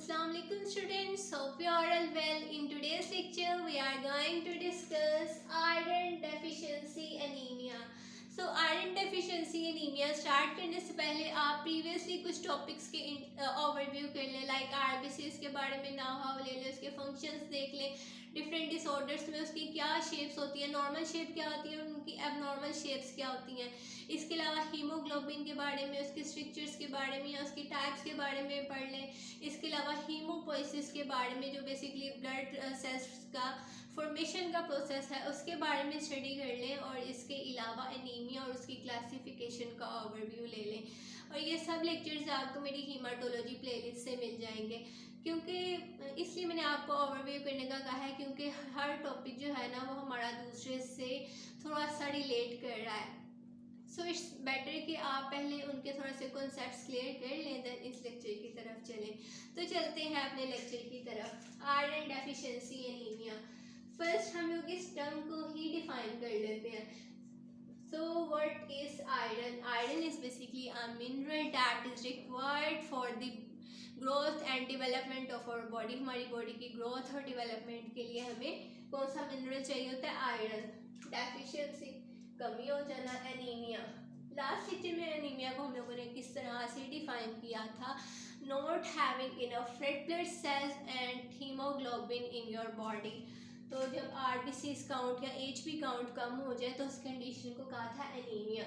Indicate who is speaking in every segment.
Speaker 1: Assalamualaikum students, hope you are all well. In today's lecture we are going to discuss iron deficiency anemia. So iron deficiency anemia start करने से पहले आप previously कुछ topics के overview कर लें, like RBCs के बारे में नाउ हाउ ले लें, उसके फंक्शंस देख लें, डिफरेंट डिसऑर्डर्स में उसकी क्या शेप्स होती है, नॉर्मल शेप क्या होती है, उनकी एबनॉर्मल शेप्स क्या होती हैं। इसके अलावा हीमोग्लोबिन के बारे में, उसके स्ट्रक्चर्स के बारे में या उसकी टाइप्स के बारे में पढ़ लें। इसके अलावा हीमोपोइसिस के बारे में, जो बेसिकली ब्लड सेल्स का फॉर्मेशन का प्रोसेस है, उसके बारे में स्टडी कर लें। और इसके अलावा एनीमिया और उसकी क्लासिफिकेशन का ओवरव्यू ले लें। और ये सब लेक्चर्स आपको मेरी हीमाटोलॉजी प्लेलिस्ट से मिल जाएंगे, क्योंकि इसलिए मैंने आपको ओवरव्यू करने का कहा है, क्योंकि हर टॉपिक जो है ना वो हमारा दूसरे से थोड़ा सा रिलेट कर रहा है। सो इट्स बेटर कि आप पहले उनके थोड़े से कॉन्सेप्ट्स क्लियर कर लें, देन इस लेक्चर की तरफ चलें। तो चलते हैं अपने लेक्चर की तरफ। Iron deficiency anaemia. फर्स्ट हम लोग इस टर्म को ही डिफाइन कर लेते हैं। So what is iron? Iron is basically a mineral that is required for the growth and development of our body. हमारी बॉडी की ग्रोथ और डेवलपमेंट के लिए हमें कौन सा मिनरल चाहिए होता है? आयरन। डेफिशिएंसी, कमी हो जाना, एनीमिया। लास्ट लेक्चर में एनीमिया को हम लोगों ने किस तरह से डिफाइन किया था? Not having enough red blood cells and haemoglobin in your body. तो जब आरबीसीज काउंट या एचबी काउंट कम हो जाए तो उस कंडीशन को कहा था एनीमिया।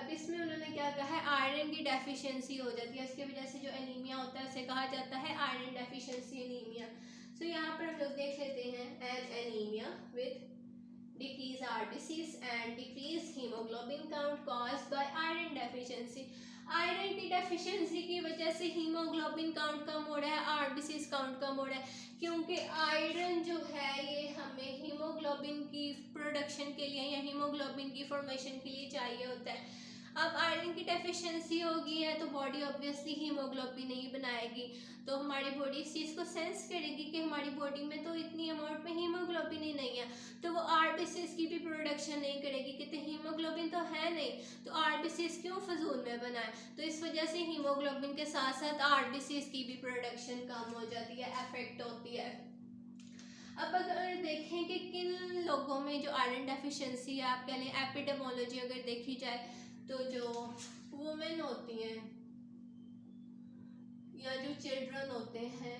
Speaker 1: अब इसमें उन्होंने क्या कहा है? आयरन की डेफिशिएंसी हो जाती है, इसकी वजह से जो एनीमिया होता है उसे कहा जाता है आयरन डेफिशिएंसी एनीमिया। सो यहाँ पर हम लोग देख लेते हैं an anaemia with decrease RBCs and decrease hemoglobin count caused by iron deficiency। Iron की डेफिशिएंसी की वजह से हीमोग्लोबिन काउंट कम हो रहा है, आरबीसीज काउंट कम हो रहा है, क्योंकि आयरन जो है ये हमें हीमोग्लोबिन की प्रोडक्शन के लिए या हीमोग्लोबिन की फॉर्मेशन के लिए चाहिए होता है। अब आयरन की डेफिशिएंसी होगी है तो बॉडी ऑब्वियसली हीमोग्लोबिन नहीं बनाएगी, तो हमारी बॉडी इस चीज़ को सेंस करेगी कि हमारी बॉडी में तो इतनी अमाउंट में हीमोग्लोबिन ही नहीं है, तो वो आरबीसीज की भी प्रोडक्शन नहीं करेगी, कहते हीमोग्लोबिन तो है नहीं तो आरबीसीज क्यों फजूल में बनाए। तो इस वजह से हीमोग्लोबिन के साथ साथ आरबीसीज की भी प्रोडक्शन कम हो जाती है, अफेक्ट होती है। अब अगर देखें कि किन लोगों में जो आयरन डेफिशिएंसी है, आप कह लें एपिडेमोलॉजी अगर देखी जाए, तो जो वुमेन होती हैं या जो चिल्ड्रन होते हैं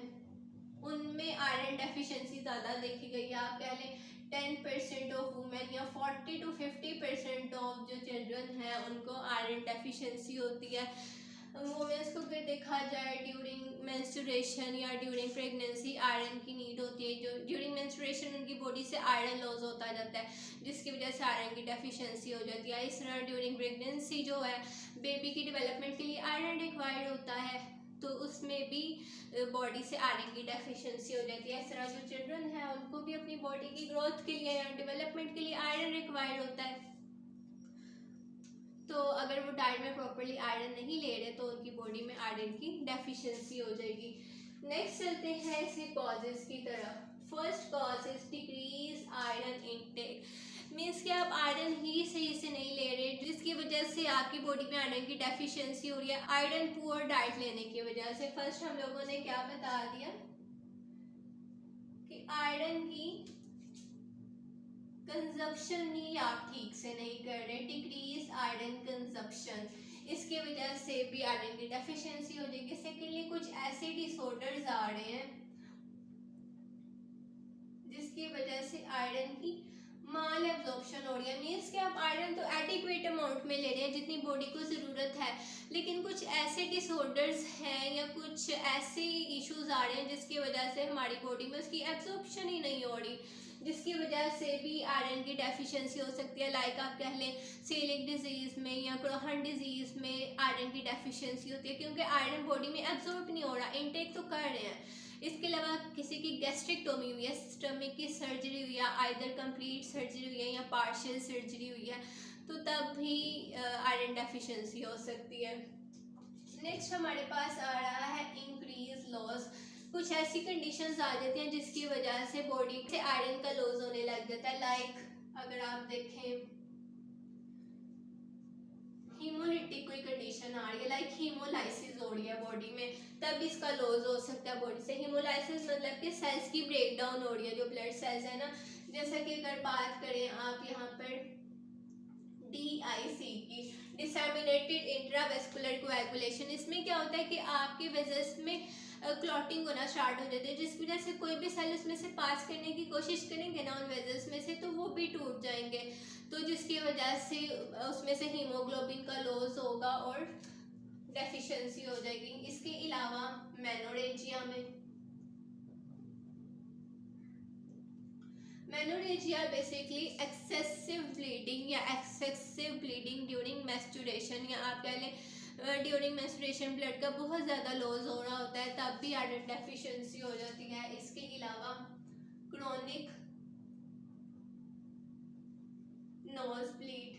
Speaker 1: उनमें आयरन डेफिशिएंसी ज़्यादा देखी गई है। आप कह लें 10% ऑफ वुमेन या 40 to 50% ऑफ जो चिल्ड्रन हैं उनको आयरन डेफिशिएंसी होती है। वुमेन्स को अगर देखा जाए ड्यूरिंग मेंस्ट्रुएशन या ड्यूरिंग प्रेगनेंसी आयरन की नीड होती है, जो ड्यूरिंग मेंस्ट्रुएशन उनकी बॉडी से आयरन लॉस होता जाता है, जिसकी वजह से आयरन की डेफिशिएंसी हो जाती है। इस तरह ड्यूरिंग प्रेगनेंसी जो है बेबी की डेवलपमेंट के लिए आयरन रिक्वायर्ड होता है, तो उसमें भी बॉडी से आयरन की डेफिशिएंसी हो जाती है। इस तरह जो चिल्ड्रन है उनको भी अपनी बॉडी की ग्रोथ के लिए या डेवलपमेंट के लिए आयरन रिक्वायर्ड होता है, तो अगर वो डाइट में प्रॉपरली आयरन नहीं ले रहे तो उनकी बॉडी में आयरन की डेफिशिएंसी हो जाएगी। नेक्स्ट चलते हैं इसके कॉजेज की तरफ। First cause is decrease iron intake, means कि आप आयरन ही सही से नहीं ले रहे, जिसकी वजह से आपकी बॉडी में आयरन की डेफिशिएंसी हो रही है आयरन पुअर डाइट लेने की वजह से। फर्स्ट हम लोगों ने क्या बता दिया कि आयरन की कंजप्शन ही आप ठीक से नहीं कर रहे, डिक्रीज आयरन कंजप्शन, इसके वजह से भी आयरन की डेफिशिएंसी हो जाएगी। सेकेंडली कुछ ऐसे डिसऑर्डर्स आ रहे हैं जिसकी वजह से आयरन की माल एब्जॉर्प्शन हो रही है, मीन्स कि आप आयरन तो एडिक्वेट अमाउंट में ले रहे हैं जितनी बॉडी को ज़रूरत है, लेकिन कुछ ऐसे डिसऑर्डर्स हैं या कुछ ऐसे इश्यूज आ रहे हैं जिसकी वजह से हमारी बॉडी में उसकी एब्जॉर्प्शन ही नहीं हो रही, जिसकी वजह से भी आयरन की डेफिशिएंसी हो सकती है। लाइक आप कह लें सेलिक डिजीज़ में या क्रोहन डिजीज़ में आयरन की डेफिशिएंसी होती है, क्योंकि आयरन बॉडी में एब्जॉर्ब नहीं हो रहा, इनटेक तो कर रहे हैं। इसके अलावा किसी की गैस्ट्रिक्टोमी हुई है, स्टमक की सर्जरी हुई है, आइदर कंप्लीट सर्जरी हुई है या पार्शियल सर्जरी हुई है, तो तब भी आयरन डेफिशिएंसी हो सकती है। नेक्स्ट हमारे पास आ रहा है इंक्रीज लॉस। कुछ ऐसी कंडीशंस आ जाती हैं जिसकी वजह से बॉडी से आयरन का लॉस होने लग जाता है। लाइक अगर आप देखें हीमोलिटिक कोई कंडीशन आ रही है, लाइक हीमोलाइसिस हो रही है बॉडी में, तब इसका लॉस हो सकता है बॉडी से। हीमोलाइसिस मतलब कि सेल्स की ब्रेक डाउन हो रही है, जो ब्लड सेल्स है ना। जैसा कि अगर बात करें आप यहाँ पर DIC की, डिसेमिनेटेड इंट्रावेस्कुलर कोएगुलेशन, इसमें क्या होता है कि आपके वेजल्स में क्लॉटिंग होना स्टार्ट हो जाती है, जिसकी वजह से कोई भी सेल उसमें से पास करने की कोशिश करेंगे ना उन वेजल्स में से, तो वो भी टूट जाएंगे, तो जिसकी वजह से उसमें से हीमोग्लोबिन का लॉस होगा और डेफिशिएंसी हो जाएगी। इसके अलावा मेनोरेजिया बेसिकली एक्सेसिव ब्लीडिंग या एक्सेसिव ब्लीडिंग ड्यूरिंग मेंस्ट्रुएशन, या आप कह लें ड्यूरिंग मेंस्ट्रुएशन ब्लड का बहुत ज़्यादा लॉस हो रहा होता है, तब भी आयरन डेफिशिएंसी हो जाती है। इसके अलावा क्रोनिक नोज ब्लीड,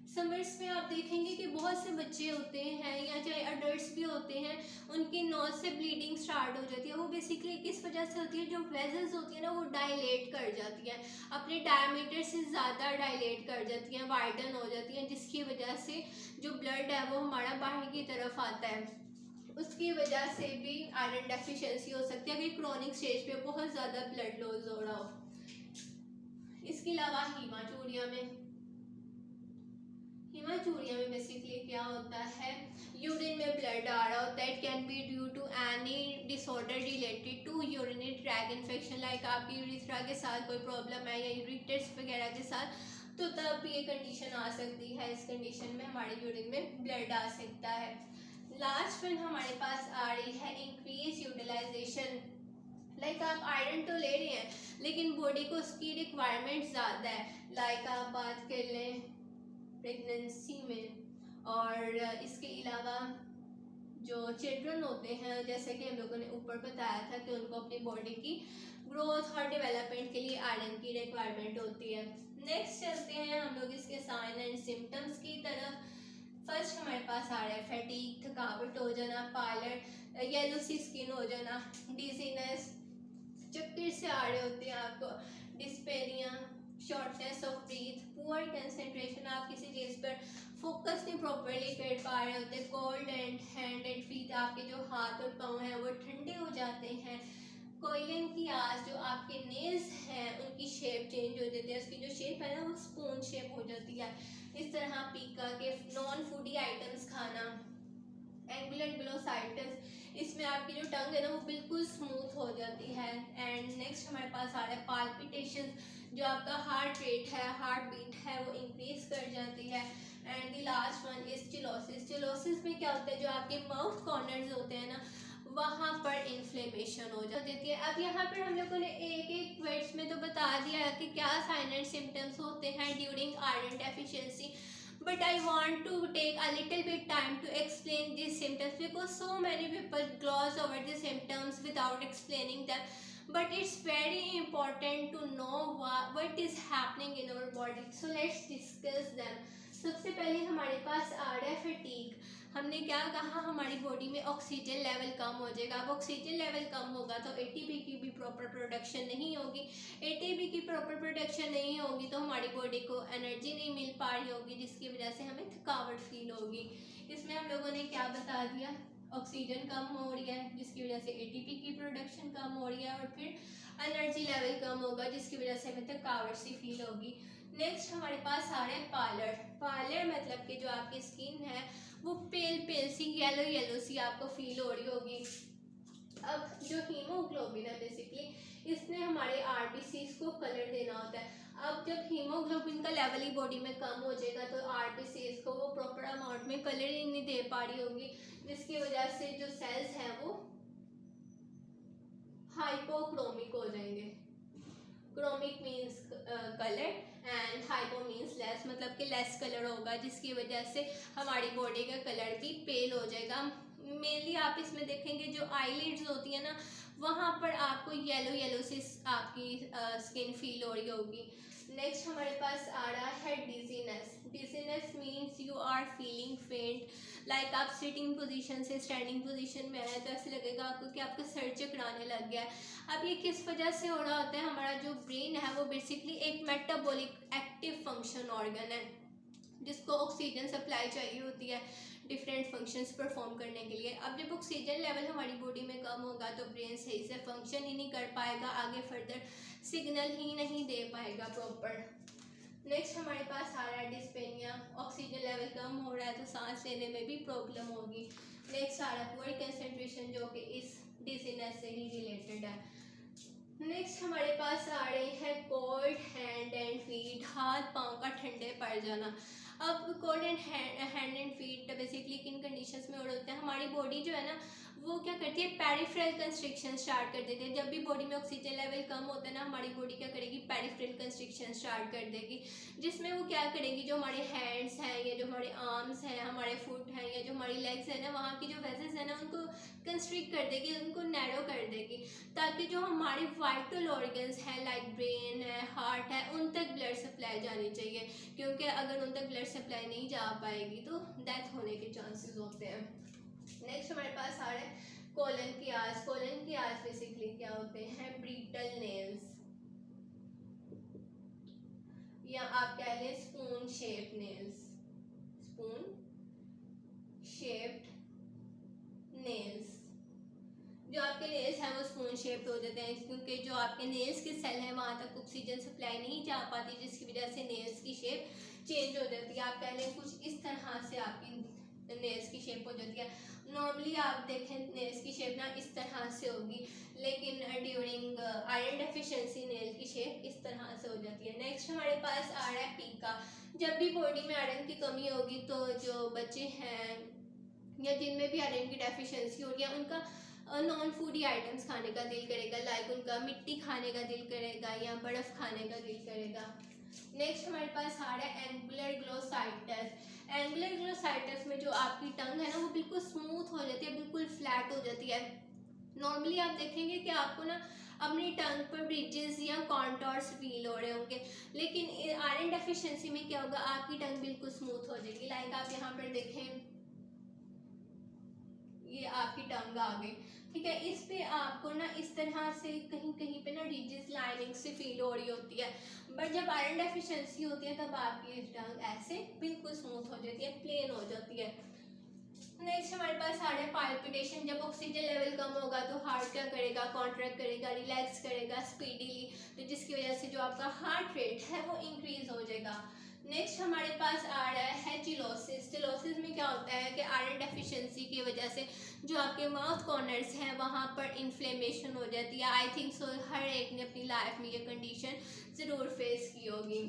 Speaker 1: समर्स में आप देखेंगे कि बहुत से बच्चे होते हैं या चाहे अडल्ट्स भी होते हैं, उनकी नोज से ब्लीडिंग स्टार्ट हो जाती है। वो बेसिकली किस वजह से होती है, जो वेजल्स होती है ना वो डायलेट कर जाती है, अपने डायमीटर से ज़्यादा डायलेट कर जाती हैं, वाइडन हो जाती हैं, जिसकी वजह से जो ब्लड है वो हमारा बाहर की तरफ आता है। उसकी वजह से भी आयरन डेफिशिएंसी हो सकती है अगर क्रोनिक स्टेज पे बहुत ज़्यादा ब्लड लॉस हो रहा हो। इसके अलावा हीमाचूरिया में बेसिकली क्या होता है, यूरिन में ब्लड आ रहा होता है। It can be due to any disorder related to urinary tract infection, like आपकी यूरिथ्रा के साथ कोई प्रॉब्लम है या यूरिटर्स वगैरह के साथ, तो तब ये कंडीशन आ सकती है। इस कंडीशन में हमारे यूरिन में ब्लड आ सकता है। लास्ट वन हमारे पास आ रही है इंक्रीज यूटिलाइजेशन, लाइक आप आयरन तो ले रहे हैं लेकिन बॉडी को उसकी रिक्वायरमेंट ज़्यादा है। लाइक आप बात कर लें प्रेगनेंसी में, और इसके अलावा जो चिल्ड्रन होते हैं, जैसे कि हम लोगों ने ऊपर बताया था कि उनको अपनी बॉडी की ग्रोथ और डेवलपमेंट के लिए आयरन की रिक्वायरमेंट होती है। नेक्स्ट चलते हैं हम लोग इसके साइन एंड सिम्टम्स की तरफ। फर्स्ट हमारे पास आ रहा है फैटीग, थकावट हो जाना, पालर, येलो सी स्किन हो जाना, डिजीनेस, चक्कर से आ रहे होते हैं आपको, dyspnoea, shortness of breath, poor concentration, आप किसी चीज़ पर फोकस नहीं प्रॉपरली कर पा रहे होते, cold and hand and feet, आपके जो हाथ और पाँव हैं वो ठंडे हो जाते हैं, कोयलन की आज जो आपके नेल्स हैं उनकी शेप चेंज हो जाती है, उसकी जो शेप है ना वो स्पून शेप हो जाती है। इस तरह पीका के नॉन फूडी आइटम्स खाना, एंगुलर ग्लोसाइटिस, इसमें आपकी जो टंग है ना वो बिल्कुल स्मूथ हो जाती है। एंड नेक्स्ट हमारे पास आ रहा है पाल्पिटेशन, जो आपका हार्ट रेट है, हार्ट बीट है वो इंक्रीज कर जाती है। And the last one is cheilosis. Cheilosis में क्या होता है, जो आपके माउथ कॉर्नर्स होते हैं ना वहाँ पर इन्फ्लेमेशन हो जाती है। अब यहाँ पर हम लोगों ने एक एक वर्ड्स में तो बता दिया कि क्या साइन एंड सिम्टम्स होते हैं during iron deficiency, but I want to take a little bit time to explain these symptoms because so many people gloss over the symptoms without explaining them, but it's very important to know what is happening in our body, so let's discuss them. सबसे पहले हमारे पास आ रहा है fatigue. हमने क्या कहा, हमारी बॉडी में ऑक्सीजन लेवल कम हो जाएगा। अब ऑक्सीजन लेवल कम होगा तो एटीपी की भी प्रॉपर प्रोडक्शन नहीं होगी, एटीपी की प्रॉपर प्रोडक्शन नहीं होगी तो हमारी बॉडी को एनर्जी नहीं मिल पा रही होगी, जिसकी वजह से हमें थकावट फील होगी। इसमें हम लोगों ने क्या बता दिया, ऑक्सीजन कम हो रही है जिसकी वजह से एटीपी की प्रोडक्शन कम हो रही है, और फिर एनर्जी लेवल कम होगा जिसकी वजह से हमें थकावट सी फील होगी। नेक्स्ट हमारे पास आ रहा है पालर। पालर मतलब कि जो आपकी स्किन है वो पेल पेल सी, येलो येलो सी आपको फील हो रही होगी। अब जो हीमोग्लोबिन है बेसिकली इसने हमारे आरबीसीज को कलर देना होता है। अब जब हीमोग्लोबिन का लेवल ही बॉडी में कम हो जाएगा तो आरबीसीज को वो प्रॉपर अमाउंट में कलर ही नहीं दे पा रही होगी, जिसकी वजह से जो सेल्स हैं वो हाइपोक्रोमिक हो जाएंगे। Chromic means colour and hypo means less, मतलब कि लेस कलर होगा, जिसकी वजह से हमारी बॉडी का कलर भी पेल हो जाएगा। मेनली आप इसमें देखेंगे जो आईलिड्स होती है ना वहाँ पर आपको येलो येलो सी आपकी स्किन फील हो रही होगी। नेक्स्ट हमारे पास आ रहा है dizziness. Dizziness means you are feeling faint, like आप सिटिंग पोजीशन से स्टैंडिंग पोजीशन में आए तो ऐसे लगेगा आपको कि आपका सर चकराने लग गया है। अब ये किस वजह से हो रहा होता है, हमारा जो ब्रेन है वो बेसिकली एक मेटाबॉलिक एक्टिव फंक्शन ऑर्गन है, जिसको ऑक्सीजन सप्लाई चाहिए होती है डिफरेंट फंक्शंस परफॉर्म करने के लिए। अब जब ऑक्सीजन लेवल हमारी बॉडी में कम होगा तो ब्रेन सही से फंक्शन ही नहीं कर पाएगा, आगे फर्दर सिग्नल ही नहीं दे पाएगा प्रॉपर। नेक्स्ट हमारे पास आ रहा है डिस्पेनिया, ऑक्सीजन लेवल कम हो रहा है तो सांस लेने में भी प्रॉब्लम होगी। नेक्स्ट आ रहा है पुअर कंसंट्रेशन, जो कि इस डिजीनेस से ही रिलेटेड है। नेक्स्ट हमारे पास आ रही है कोल्ड हैंड एंड फीट, हाथ पाँव का ठंडे पड़ जाना। अब cold and hand and feet basically किन कंडीशंस में हो होते हैं, हमारी बॉडी जो है ना वो क्या करती है, पेरिफेरल कंस्ट्रिक्शन स्टार्ट कर देती है। जब भी बॉडी में ऑक्सीजन लेवल कम होता है ना, हमारी बॉडी क्या करेगी, पेरिफेरल कंस्ट्रिक्शन स्टार्ट कर देगी, जिसमें वो क्या करेगी, जो हमारे हैंड्स हैं या जो हमारे आर्म्स हैं, हमारे फुट हैं या जो हमारी लेग्स हैं ना, वहाँ की जो वेसल्स हैं ना उनको कंस्ट्रिक्ट कर देगी, उनको नैरो कर देगी, ताकि जो हमारे वाइटल ऑर्गन्स हैं लाइक ब्रेन है, हार्ट है, उन तक ब्लड सप्लाई जानी चाहिए, क्योंकि अगर उन तक ब्लड सप्लाई नहीं जा पाएगी तो डेथ होने के चांसेस होते हैं। नेक्स्ट हमारे पास आ रहा है कोलन की आस। कोलन की आस बेसिकली क्या होते हैं, ब्रिटल नेल्स, या आप कह लें spoon shape nails, spoon shaped nails. जो आपके नेल्स हैं वो स्पून शेप्ड हो जाते हैं, क्योंकि जो आपके नेल्स के सेल हैं वहाँ तक ऑक्सीजन सप्लाई नहीं जा पाती, जिसकी वजह से नेल्स की शेप चेंज हो जाती है। आप कह लें कुछ इस तरह से आपकी नेल्स की शेप हो जाती है। नॉर्मली आप देखें नेल्स की शेप ना इस तरह से होगी, लेकिन ड्यूरिंग आयरन डेफिशिएंसी नेल की शेप इस तरह से हो जाती है। नेक्स्ट हमारे पास आ रहा है पीका। जब भी बॉडी में आयरन की कमी होगी तो जो बच्चे हैं या जिनमें भी आयरन की डेफिशिएंसी हो रही है उनका नॉन फूडी आइटम्स खाने का दिल करेगा, लाइक उनका मिट्टी खाने का दिल करेगा या बर्फ़ खाने का दिल करेगा। नेक्स्ट हमारे पास आ रहा है एंगुलर ग्लोसाइटस। एंगुलर ग्लोसाइटस में जो आपकी टंग है ना वो बिल्कुल स्मूथ हो जाती है, बिल्कुल फ्लैट हो जाती है। नॉर्मली आप देखेंगे कि आपको ना अपनी टंग पर ब्रिजेस या कॉन्टोर्स फील हो रहे होंगे, लेकिन आयरन डेफिशिएंसी में क्या होगा, आपकी टंग बिल्कुल स्मूथ हो जाएगी। लाइक आप यहाँ पर देखें, ये आपकी टंग आ गई, ठीक है। इस पे आपको ना इस तरह से कहीं कहीं पे ना रिजेस लाइनिंग से फील हो रही होती है, बट जब आयरन डेफिशिएंसी होती है तब आपकी टंग ऐसे बिल्कुल स्मूथ हो जाती है, प्लेन हो जाती है। नेक्स्ट हमारे पास आ रहा है पाल्पिटेशन। जब ऑक्सीजन लेवल कम होगा तो हार्ट क्या करेगा, कॉन्ट्रैक्ट करेगा, रिलैक्स करेगा स्पीडीली, तो जिसकी वजह से जो आपका हार्ट रेट है वो इंक्रीज हो जाएगा। नेक्स्ट हमारे पास आ रहा है चिलोसिस। चिलोसिस में क्या होता है कि आयरन डेफिशिएंसी की वजह से जो आपके माउथ कॉर्नर्स हैं वहाँ पर इन्फ्लेमेशन हो जाती है। आई थिंक सो हर एक ने अपनी लाइफ में ये कंडीशन ज़रूर फेस की होगी।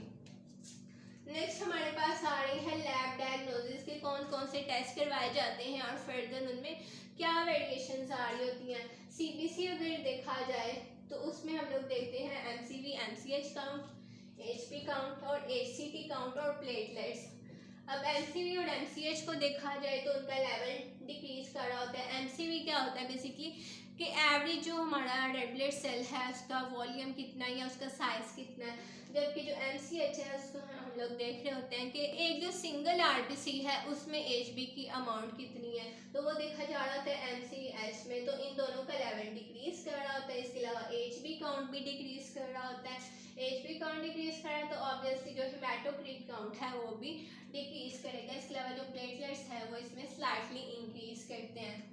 Speaker 1: नेक्स्ट हमारे पास आ रही है लैब डायग्नोसिस के कौन कौन से टेस्ट करवाए जाते हैं और फर्दर उनमें क्या वेरिएशंस आ रही होती हैं। सीबीसी अगर देखा जाए तो उसमें हम लोग देखते हैं MCV, MCH count, HP count और एचसीटी काउंट और प्लेटलेट्स। अब एमसीवी और एमसीएच को देखा जाए तो उनका लेवल डिक्रीज कर रहा होता है। एमसीवी क्या होता है बेसिकली कि एवरेज जो हमारा रेड ब्लड सेल है उसका वॉल्यूम कितना है या उसका साइज कितना है, जबकि जो एमसीएच है उसको हम लोग देख रहे होते हैं कि एक जो सिंगल आरबीसी है उसमें एचबी की अमाउंट कितनी है, तो वो देखा जा रहा होता है एमसीएच में, तो इन दोनों का लेवल डिक्रीज कर रहा होता है। इसके अलावा एचबी काउंट भी डिक्रीज कर रहा होता है। एचबी काउंट डिक्रीज कर रहा है तो ऑब्वियसली जो हेमाटोक्रिट काउंट है वो भी डिक्रीज करेगा। इसके अलावा जो प्लेटलेट्स है वो इसमें स्लाइटली इंक्रीज करते हैं।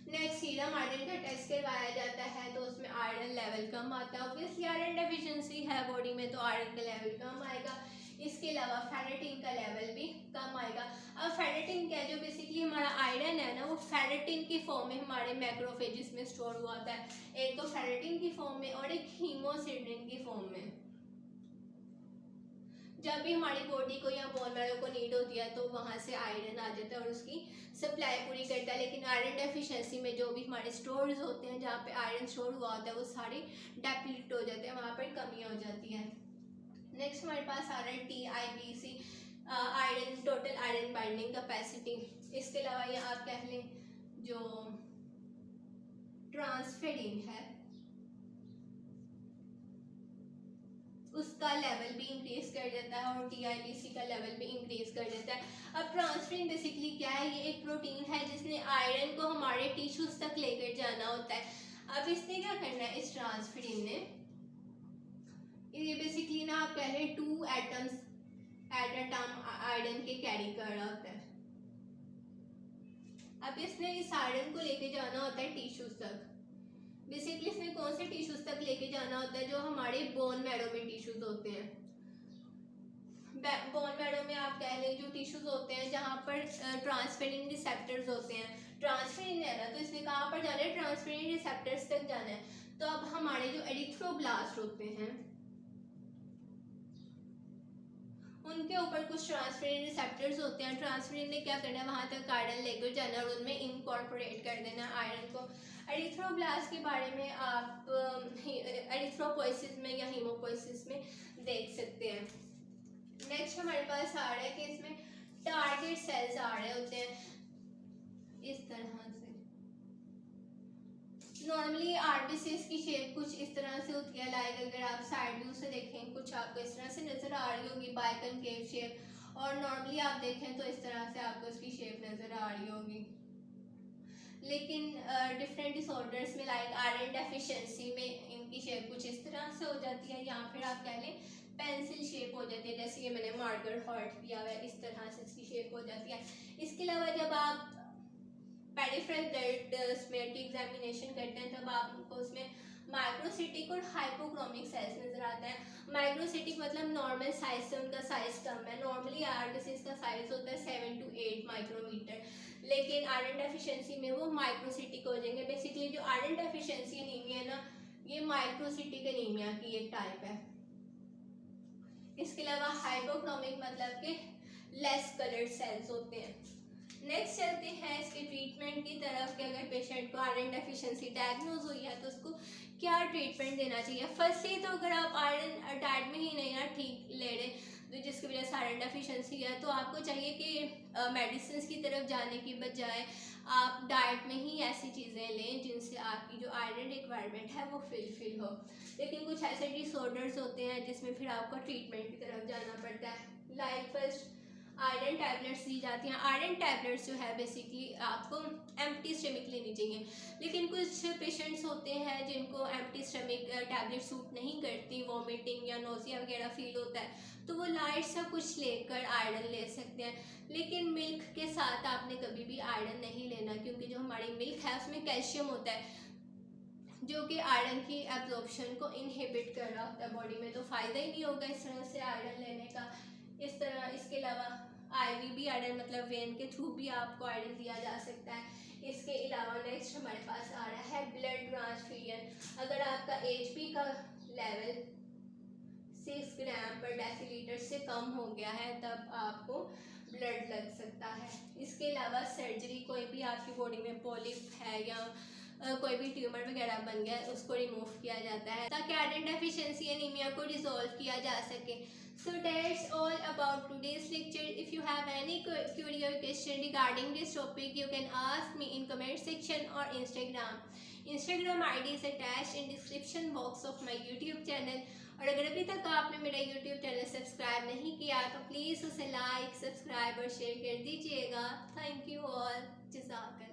Speaker 1: नेक्स्ट सीरम आयरन का टेस्ट करवाया जाता है तो उसमें आयरन लेवल कम आता है। ऑब्वियसली आयरन डेफिशिएंसी है बॉडी में तो आयरन का लेवल कम आएगा। इसके अलावा फेरेटिन का लेवल भी कम आएगा। अब फेरेटिन क्या है, जो बेसिकली हमारा आयरन है ना वो फेरेटिन की फॉर्म में हमारे मैक्रोफेजेस में स्टोर हुआ होता है, एक तो फेरेटिन की फॉर्म में और एक हीमोसिडरिन की फॉर्म में। जब भी हमारी बॉडी को या बोन मैरो को नीड होती है तो वहाँ से आयरन आ जाता है और उसकी सप्लाई पूरी करता है। लेकिन आयरन डेफिशिएंसी में जो भी हमारे स्टोर्स होते हैं जहाँ पे आयरन स्टोर हुआ होता है वो सारे डेप्लीट हो जाते हैं, वहाँ पर कमी हो जाती है। नेक्स्ट हमारे पास आ रहा है TIBC, iron total iron binding capacity. इसके अलावा ये आप कह लें जो ट्रांसफेरिन है उसका लेवल भी इंक्रीज कर देता है और TIBC का लेवल भी इंक्रीज कर देता है। अब ट्रांसफेरिन बेसिकली क्या है, ये एक प्रोटीन है जिसने आयरन को हमारे टिश्यूज तक लेकर जाना होता है। अब इसने क्या करना है, इस ट्रांसफेरिन ने, ये बेसिकली ना आप कह रहे हैं 2 atoms at a time iron के कैरी कर रहा होता है। अब इसने इस आयरन को लेके जाना होता है टिश्यूज तक। बेसिकली इसने कौन से टिश्यूज तक लेके जाना होता है, जो हमारे बोन मैरो में टिश्यूज होते हैं। बोन मैरो में आप कह लें जो टिश्यूज होते हैं जहाँ पर ट्रांसफेरिन रिसेप्टर्स होते हैं, ट्रांसफेरिन है ना, तो इसने कहाँ पर जाना है, ट्रांसफेरिन रिसेप्टर्स तक जाना है। तो अब हमारे जो एरिथ्रोब्लास्ट होते हैं उनके ऊपर कुछ ट्रांसफेरिन रिसेप्टर्स होते हैं। ट्रांसफेरिन ने क्या करना है, वहाँ तक आयरन लेकर जाना और उनमें इनकॉर्पोरेट कर देना आयरन को। एरिथ्रोब्लास्ट के बारे में आप एरिथ्रोपोइसिस में या हीमोपोइसिस में देख सकते हैं। नेक्स्ट हमारे पास आ रहा है कि इसमें टारगेट सेल्स आ रहे होते हैं इस तरह से। नॉर्मली आरबीसीज की शेप कुछ इस तरह से होती है, लाइक अगर आप साइड व्यू से देखें कुछ आपको इस तरह से नजर आ रही होगी बाइकनकेव शेप, और नॉर्मली आप देखें तो इस तरह से आपको इसकी शेप नजर आ रही होगी। लेकिन डिफरेंट डिसऑर्डर्स में लाइक आयरन डेफिशिएंसी में इनकी शेप कुछ इस तरह से हो जाती है, या फिर आप कह लें पेंसिल शेप हो जाती है, जैसे कि मैंने मार्कर हार्ट किया हुआ है, इस तरह से इसकी शेप हो जाती है। इसके अलावा जब आप पेरिफेरल ब्लड स्मेयर की एग्जामिनेशन करते हैं तब आपको उसमें माइक्रोसिटिक और हाइपोक्रोमिक सेल्स नजर आता है। माइक्रोसिटिक मतलब नॉर्मल साइज से उनका साइज कम है। नॉर्मली आरबीसीज का साइज होता है 7 to 8 माइक्रोमीटर, लेकिन आयरन डेफिशिएंसी में वो माइक्रोसिटिक हो जाएंगे। बेसिकली जो आयरन डेफिशिएंसी एनीमिया है ना, ये माइक्रोसिटिक एनीमिया की एक टाइप है। इसके अलावा हाइपोक्रोमिक मतलब के लेस कलर्ड सेल्स होते हैं। नेक्स्ट चलते हैं इसके ट्रीटमेंट की तरफ कि अगर पेशेंट को आयरन डेफिशिएंसी डायग्नोज हुई है तो उसको क्या ट्रीटमेंट देना चाहिए। फर्स्टली तो अगर आप आयरन डाइट में ही नहीं ना ठीक ले रहे, तो जिसकी वजह से आयरन डेफिशिएंसी है, तो आपको चाहिए कि मेडिसिन की तरफ जाने की बजाय आप डाइट में ही ऐसी चीज़ें लें जिनसे आपकी जो आयरन रिक्वायरमेंट है वो फिल हो। लेकिन कुछ ऐसे डिसऑर्डर्स होते हैं जिसमें फिर आपको ट्रीटमेंट की तरफ जाना पड़ता है। लाइक फर्स्ट आयरन टैबलेट्स दी जाती हैं। आयरन टैबलेट्स जो है बेसिकली आपको एम्प्टी स्टमक लेनी चाहिए, लेकिन कुछ पेशेंट्स होते हैं जिनको एम्प्टी स्टमक टैबलेट सूट नहीं करती, वॉमिटिंग या नोजिया वगैरह फील होता है, तो वो लाइट सा कुछ लेकर आयरन ले सकते हैं। लेकिन मिल्क के साथ आपने कभी भी आयरन नहीं लेना, क्योंकि जो हमारी मिल्क है उसमें कैल्शियम होता है जो कि आयरन की एब्जॉर्प्शन को इनहिबिट कर रहा होता है बॉडी में, तो फ़ायदा ही नहीं होगा इस तरह से आयरन लेने का। इस तरह इसके अलावा आईवी भी आयरन मतलब वेन के थ्रू भी आपको आयरन दिया जा सकता है। इसके अलावा नेक्स्ट हमारे पास आ रहा है ब्लड ट्रांसफ्यूजन। अगर आपका एचपी का लेवल 6 ग्राम पर डेसीलीटर से कम हो गया है तब आपको ब्लड लग सकता है। इसके अलावा सर्जरी, कोई भी आपकी बॉडी में पॉलिप है या कोई भी ट्यूमर वगैरह बन गया है उसको रिमूव किया जाता है ताकि आयरन डेफिशिएंसी एनीमिया को रिजॉल्व किया जा सके। So that's all about today's lecture. If you have any query or question regarding this topic, you can ask me in comment section or Instagram. Instagram ID is attached in description box of my YouTube channel. और अगर अभी तक आपने मेरा YouTube channel subscribe नहीं किया तो please उसे लाइक, सब्सक्राइब और शेयर कर दीजिएगा। Thank you all. जज़ाक।